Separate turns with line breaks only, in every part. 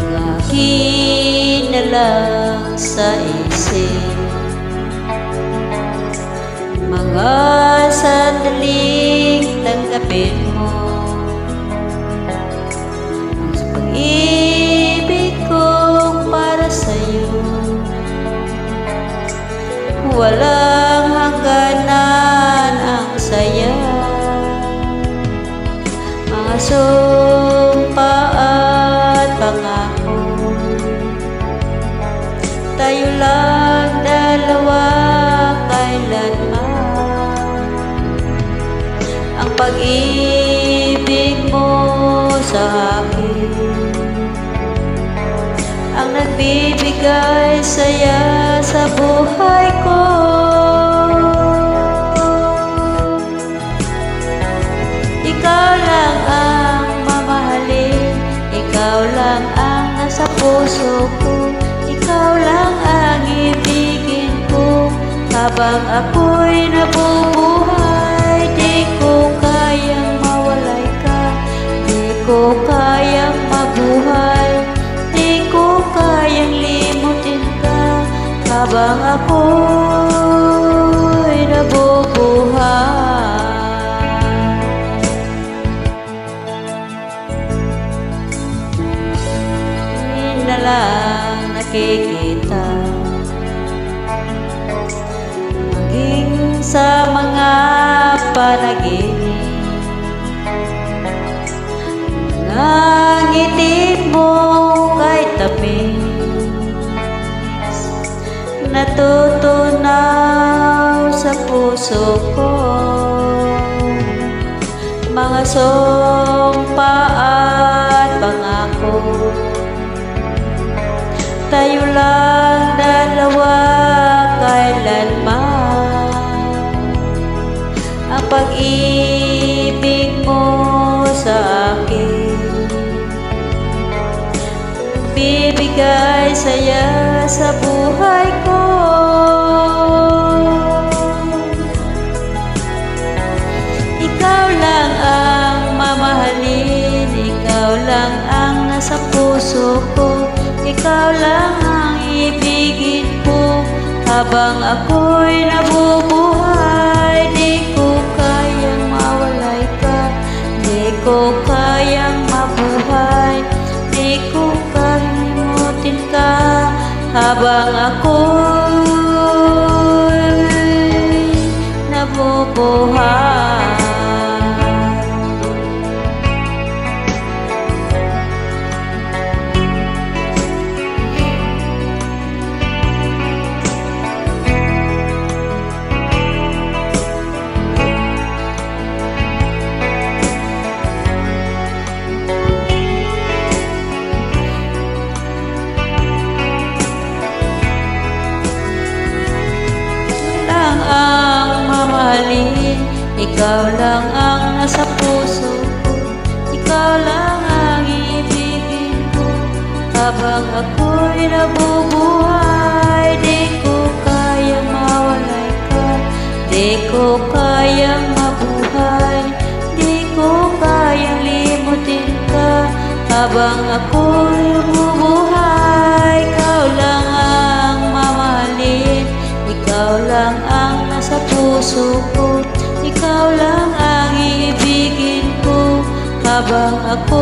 Lagi na lang sa isip mga sandaling tanggapin mo ang pag-ibig ko para sa'yo. Walang hangganan ang saya, mga sumpa at pangako. Tayo lang dalawa kailanman, ang pag-ibig mo sa akin ang nagbibigay saya sa buhay ko. Ikaw lang ang mamahalin, ikaw lang ang nasa puso ko, ikaw lang ang ibigin ko habang ako'y nabubuhay. Di ko kayang mawalay ka, di ko kayang mabuhay, di ko kayang limutin ka habang ako'y nabubuhay. Hindi na lang nakikita maging sa mga panaginip, ngiti mo kahit tamis natutunaw sa puso ko, mga sumpa at pangako. Tayo lang dalawa kailanman, ang pag-ibig mo sa akin bibigay saya sa buhay ko. Ikaw lang ang mamahalin, ikaw lang ang nasa puso ko, ikaw lang ang ibigin ko habang ako'y nabubuhay. Di ko kayang mawalay ka, di ko kayang mabuhay, di ko kayang limutin ka habang ako'y nabubuhay. Ikaw lang ang nasa puso ko, ikaw lang ang ibigin ko habang ako'y nabubuhay. Di ko kayang mawalay ka, di ko kayang mabuhay, di ko kayang limutin ka habang ako'y nabubuhay. Ikaw lang ang mamahalin, ikaw lang ang nasa puso ko, ikaw lang ang ibigin ko habang ako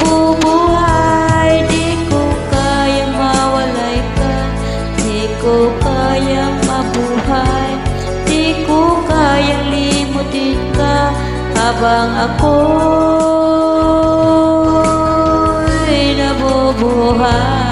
bubuhay. Di ko kayang mawalay ka, di ko kayang mabuhay, di ko kayang limutin ka habang ako'y nabubuhay.